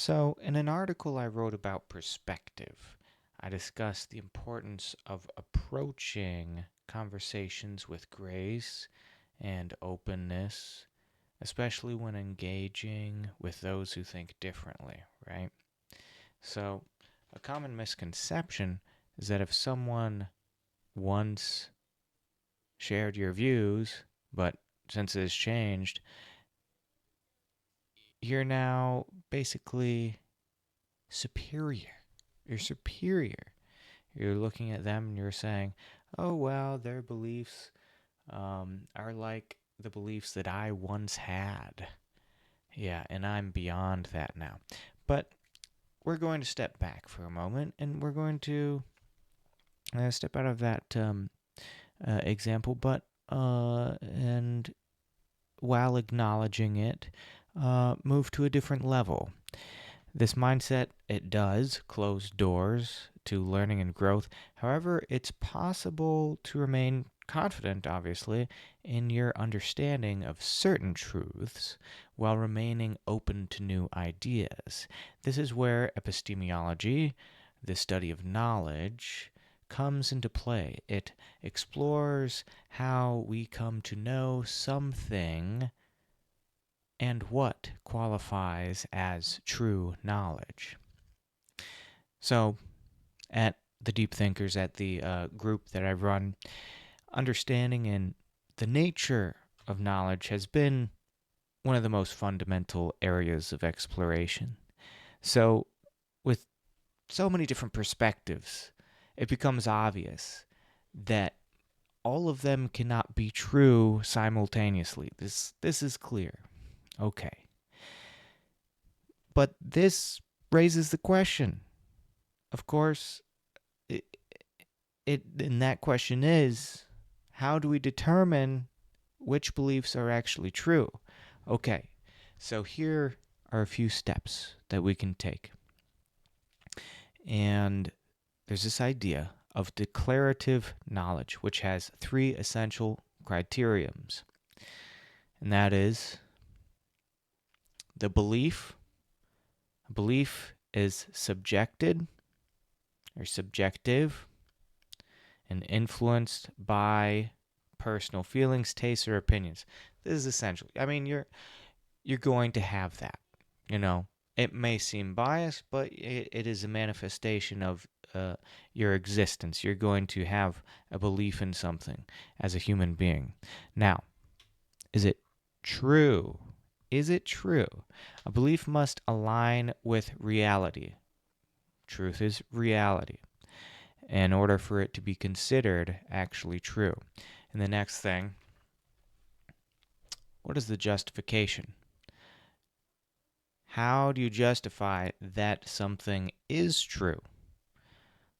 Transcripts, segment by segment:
So, in an article I wrote about perspective, I discussed the importance of approaching conversations with grace and openness, especially when engaging with those who think differently, right? So, a common misconception is that if someone once shared your views, but since it has changed, you're now basically superior. You're superior. You're looking at them and you're saying, oh, well, their beliefs are like the beliefs that I once had. Yeah, and I'm beyond that now. But we're going to step back for a moment and we're going to step out of that example, but and while acknowledging it, move to a different level. This mindset, it does close doors to learning and growth. However, it's possible to remain confident, obviously, in your understanding of certain truths while remaining open to new ideas. This is where epistemology, the study of knowledge, comes into play. It explores how we come to know something and what qualifies as true knowledge. So, at the Deep Thinkers, at the group that I run, understanding and the nature of knowledge has been one of the most fundamental areas of exploration. So, with so many different perspectives, it becomes obvious that all of them cannot be true simultaneously. This is clear. Okay. But this raises the question. Of course, and that question is, how do we determine which beliefs are actually true? Okay, so here are a few steps that we can take. And there's this idea of declarative knowledge, which has three essential criterions. And that is the belief. A belief is subjected or subjective and influenced by personal feelings, tastes, or opinions. This is essential. I mean, you're going to have that. You know, it may seem biased, but it is a manifestation of your existence. You're going to have a belief in something as a human being. Now, is it true? Is it true? A belief must align with reality. Truth is reality in order for it to be considered actually true. And the next thing, what is the justification? How do you justify that something is true?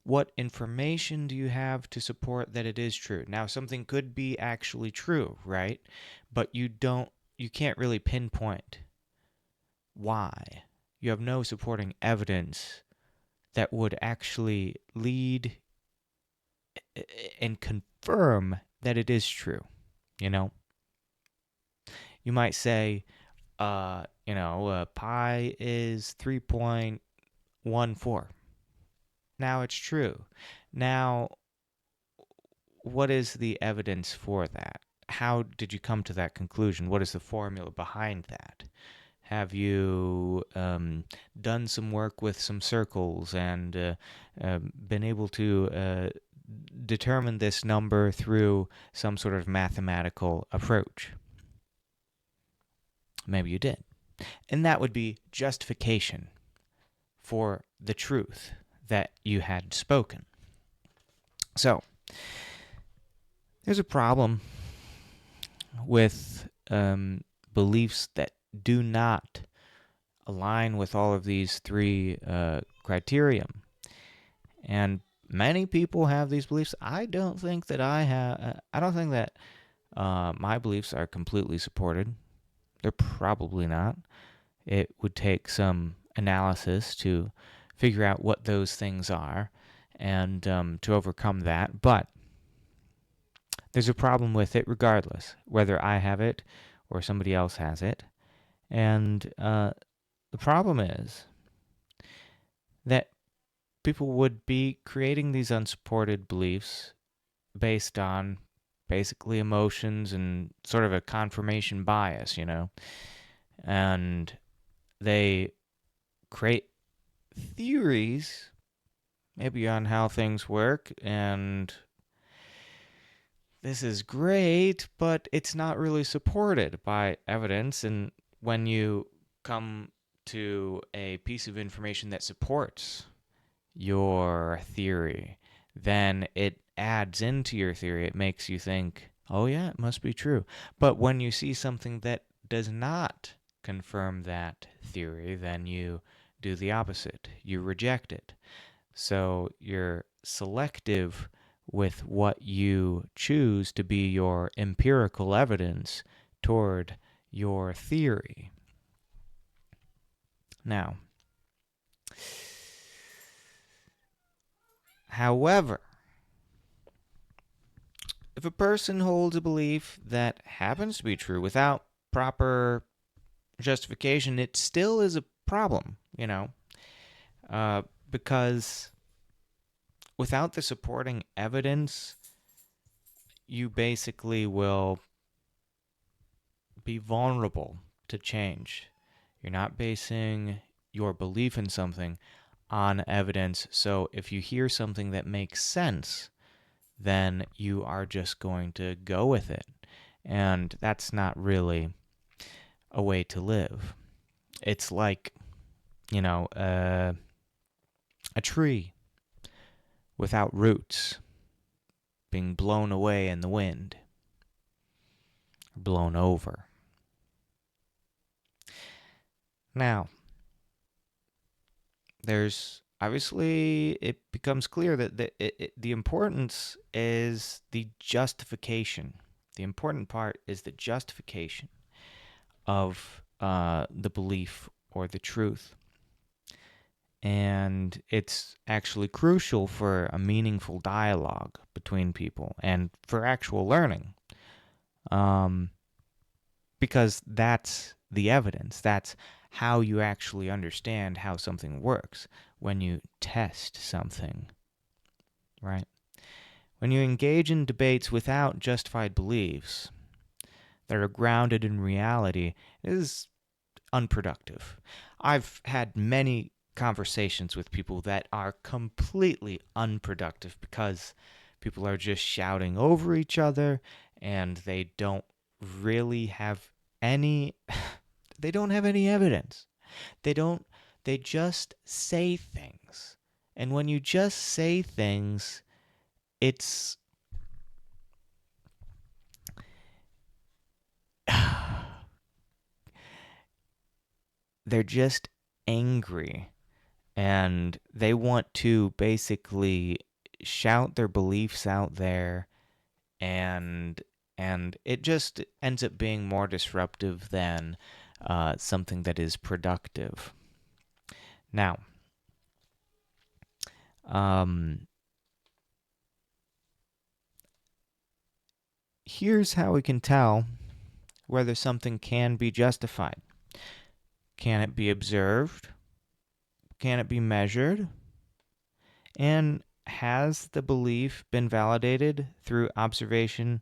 What information do you have to support that it is true? Now, something could be actually true, right? But you can't really pinpoint why. You have no supporting evidence that would actually lead and confirm that it is true. You know, you might say, pi is 3.14. Now it's true. Now, what is the evidence for that? How did you come to that conclusion? What is the formula behind that? Have you done some work with some circles and been able to determine this number through some sort of mathematical approach? Maybe you did. And that would be justification for the truth that you had spoken. So, there's a problem with beliefs that do not align with all of these three criteria. And many people have these beliefs. I don't think that I don't think that my beliefs are completely supported. They're probably not. It would take some analysis to figure out what those things are and to overcome that. But there's a problem with it regardless, whether I have it or somebody else has it. And the problem is that people would be creating these unsupported beliefs based on basically emotions and sort of a confirmation bias, and they create theories maybe on how things work, and this is great, but it's not really supported by evidence. And when you come to a piece of information that supports your theory, then it adds into your theory. It makes you think, oh, yeah, it must be true. But when you see something that does not confirm that theory, then you do the opposite. You reject it. So you're selective with what you choose to be your empirical evidence toward your theory. Now, however, if a person holds a belief that happens to be true without proper justification, it still is a problem, because without the supporting evidence, you basically will be vulnerable to change. You're not basing your belief in something on evidence. So if you hear something that makes sense, then you are just going to go with it. And that's not really a way to live. It's like, a tree without roots being blown away in the wind, blown over. Now, there's obviously, it becomes clear that the importance is the justification. The important part is the justification of the belief or the truth. And it's actually crucial for a meaningful dialogue between people and for actual learning. Because that's the evidence. That's how you actually understand how something works when you test something, right? When you engage in debates without justified beliefs that are grounded in reality, it is unproductive. I've had many conversations with people that are completely unproductive because people are just shouting over each other and they don't really have any they don't have any evidence. They just say things. And when you just say things, it's they're just angry and they want to basically shout their beliefs out there, and it just ends up being more disruptive than something that is productive. Now, here's how we can tell whether something can be justified. Can it be observed? Can it be measured? And has the belief been validated through observation?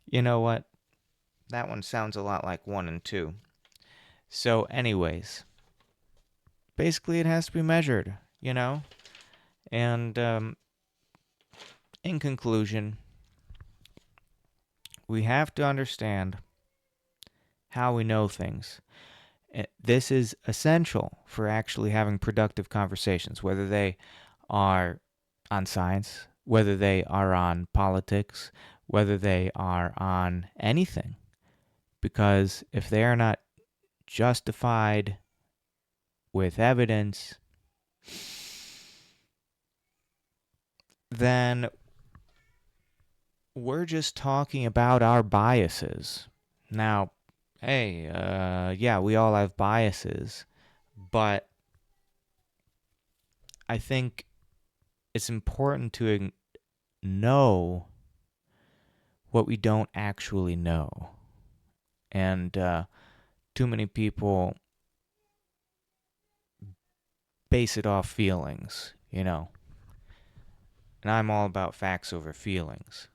You know what? That one sounds a lot like 1 and 2. So anyways, basically it has to be measured, And in conclusion, we have to understand how we know things. This is essential for actually having productive conversations, whether they are on science, whether they are on politics, whether they are on anything. Because if they are not justified with evidence, then we're just talking about our biases. Now, hey, yeah, we all have biases, but I think it's important to know what we don't actually know. And too many people base it off feelings, you know. And I'm all about facts over feelings.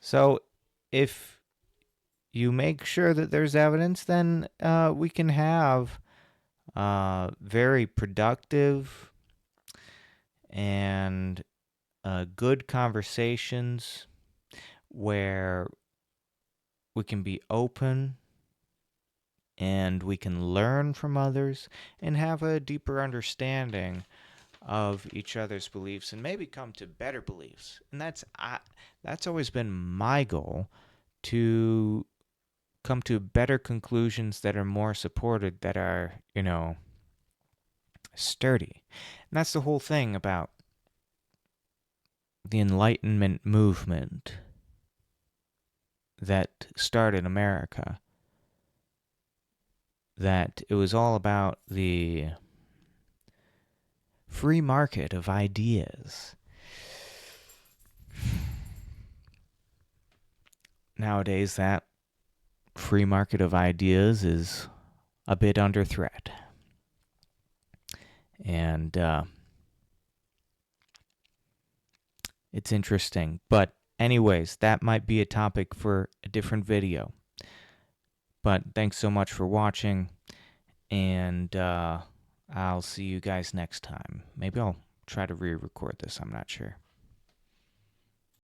So if you make sure that there's evidence, then we can have very productive and good conversations where we can be open and we can learn from others and have a deeper understanding of each other's beliefs and maybe come to better beliefs. And that's always been my goal, to come to better conclusions that are more supported, that are, sturdy. And that's the whole thing about the Enlightenment movement that started America. That it was all about the free market of ideas. Nowadays, that free market of ideas is a bit under threat. And it's interesting. But anyways, that might be a topic for a different video. But thanks so much for watching, and I'll see you guys next time. Maybe I'll try to re-record this, I'm not sure.